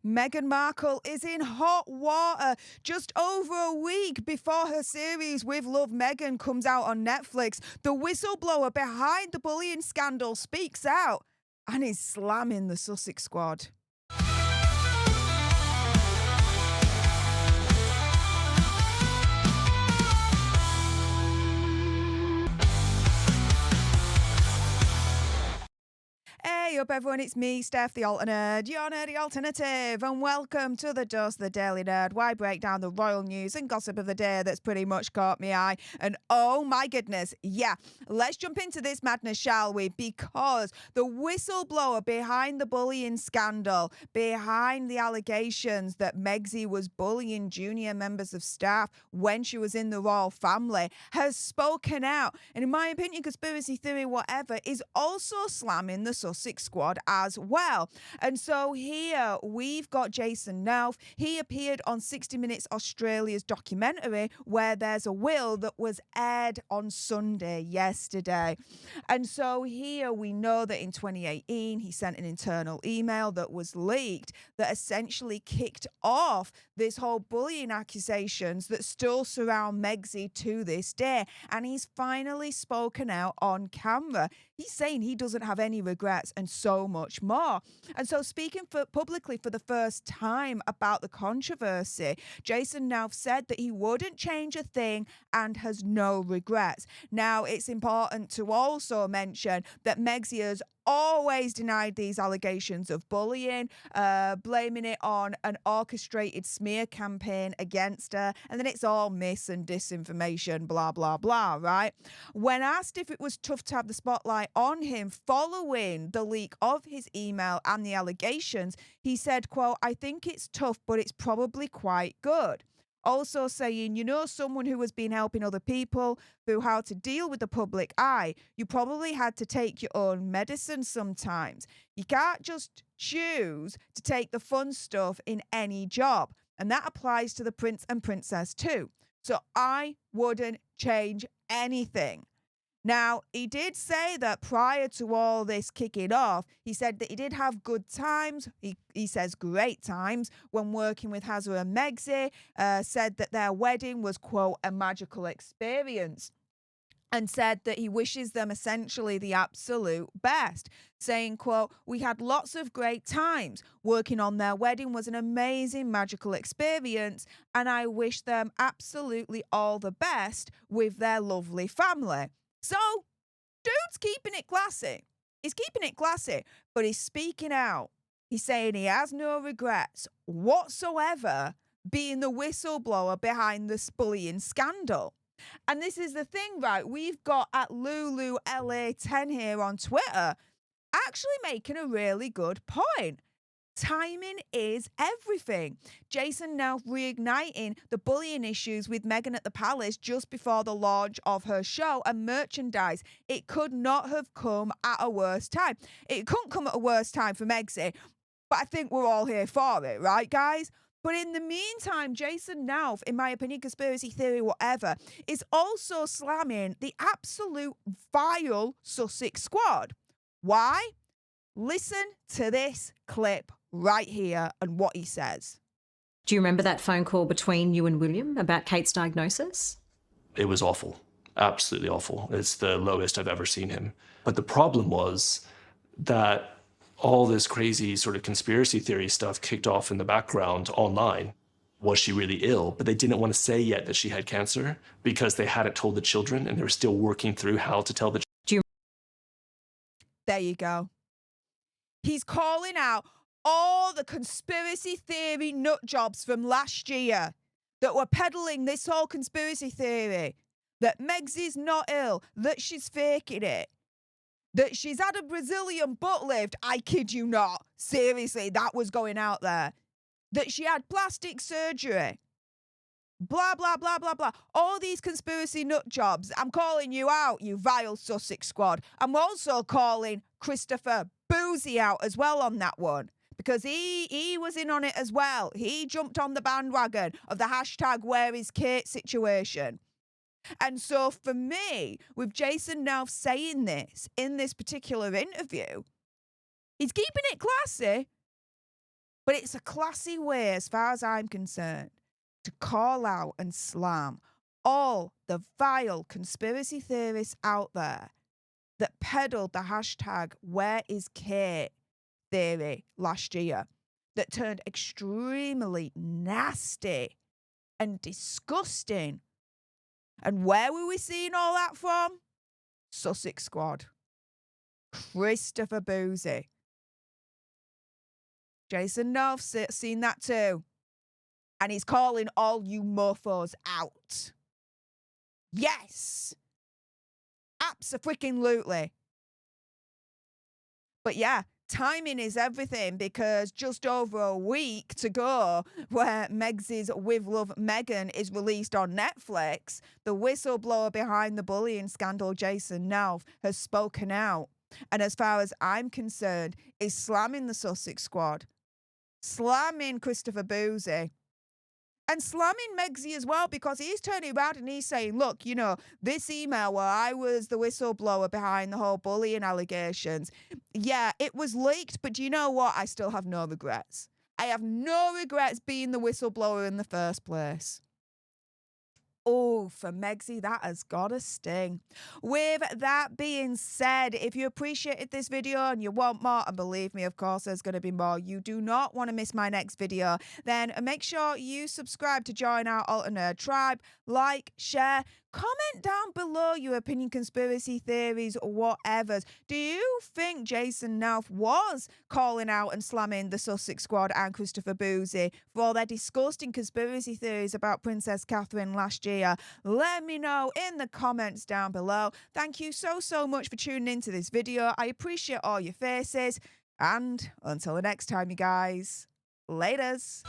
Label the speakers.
Speaker 1: Meghan Markle is in hot water just over a week before her series With Love Meghan comes out on Netflix. The whistleblower behind the bullying scandal speaks out and is slamming the Sussex squad. Hey up everyone, it's me, Stef The Alter Nerd, your nerdy alternative, and welcome to the Dose the Daily Nerd, where I break down the royal news and gossip of the day that's pretty much caught me eye. And oh my goodness, yeah, let's jump into this madness, shall we? Because the whistleblower behind the bullying scandal, behind the allegations that Megxie was bullying junior members of staff when she was in the royal family, has spoken out. And in my opinion, conspiracy theory, whatever, is also slamming the Sussex squad as well. And so here we've got Jason Knauf. He appeared on 60 Minutes Australia's documentary Where There's a Will that was aired on Sunday yesterday. And so here we know that in 2018 he sent an internal email that was leaked that essentially kicked off this whole bullying accusations that still surround Megxie to this day. And he's finally spoken out on camera. He's saying he doesn't have any regrets and so much more. And so speaking publicly for the first time about the controversy, Jason Knauf said that he wouldn't change a thing and has no regrets. Now, it's important to also mention that Megxie has always denied these allegations of bullying, blaming it on an orchestrated smear campaign against her, and then it's all mis and disinformation, blah, blah, blah, right? When asked if it was tough to have the spotlight on him following the leak of his email and the allegations, he said, quote, "I think it's tough, but it's probably quite good." Also saying, someone who has been helping other people through how to deal with the public eye, you probably had to take your own medicine sometimes. You can't just choose to take the fun stuff in any job. And that applies to the prince and princess too. So I wouldn't change anything. Now, he did say that prior to all this kicking off, he said that he did have good times. He says great times when working with Hazza and Megxie, said that their wedding was, quote, a magical experience, and said that he wishes them essentially the absolute best, saying, quote, "We had lots of great times. Working on their wedding was an amazing magical experience, and I wish them absolutely all the best with their lovely family." So, dude's keeping it classy. He's keeping it classy, but he's speaking out. He's saying he has no regrets whatsoever being the whistleblower behind this bullying scandal. And this is the thing, right? We've got at LuluLA10 here on Twitter actually making a really good point. Timing is everything. Jason now reigniting the bullying issues with Meghan at the palace just before the launch of her show and merchandise. It could not have come at a worse time. It couldn't come at a worse time for Megxie, but I think we're all here for it, right, guys? But in the meantime, Jason Knauf, in my opinion, conspiracy theory, whatever, is also slamming the absolute vile Sussex squad. Why? Listen to this clip right here and what he says.
Speaker 2: Do you remember that phone call between you and William about Kate's diagnosis?
Speaker 3: It was awful. Absolutely awful. It's the lowest I've ever seen him. But the problem was that all this crazy sort of conspiracy theory stuff kicked off in the background online. Was she really ill? But they didn't want to say yet that she had cancer because they hadn't told the children and they were still working through how to tell the children.
Speaker 1: There you go. He's calling out all the conspiracy theory nut jobs from last year that were peddling this whole conspiracy theory that Megxie's not ill, that she's faking it, that she's had a Brazilian butt lift. I kid you not. Seriously, that was going out there. That she had plastic surgery. Blah, blah, blah, blah, blah. All these conspiracy nut jobs. I'm calling you out, you vile Sussex squad. I'm also calling Christopher Boozy out as well on that one, because he was in on it as well. He jumped on the bandwagon of the hashtag where is Kate situation. And so for me, with Jason Knauf saying this in this particular interview, he's keeping it classy, But it's a classy way, as far as I'm concerned, to call out and slam all the vile conspiracy theorists out there that peddled the hashtag "Where is Kate?" theory last year, that turned extremely nasty and disgusting. And where were we seeing all that from? Sussex Squad. Christopher Boozy. Jason Knauf seen that too. And he's calling all you mofos out. Yes! Abso-freaking-lutely. But yeah, timing is everything, because just over a week to go where Meg's With Love Meghan is released on Netflix, the whistleblower behind the bullying scandal, Jason Knauf, has spoken out. And as far as I'm concerned, is slamming the Sussex Squad, slamming Christopher Boozy, and slamming Megzy as well, because he's turning around and he's saying, look, you know, this email where I was the whistleblower behind the whole bullying allegations, yeah, it was leaked, but do you know what? I still have no regrets. I have no regrets being the whistleblower in the first place. Oh, for Megzy, that has got a sting. With that being said, if you appreciated this video and you want more, and believe me, of course, there's going to be more, you do not want to miss my next video, then make sure you subscribe to join our Alter Nerd tribe, like, share, comment down below your opinion, conspiracy theories, whatevers. Do you think Jason Knauf was calling out and slamming the Sussex Squad and Christopher Boozy for all their disgusting conspiracy theories about Princess Catherine last year? Let me know in the comments down below. Thank you so much for tuning into this video. I appreciate all your faces. And until the next time, you guys, laters.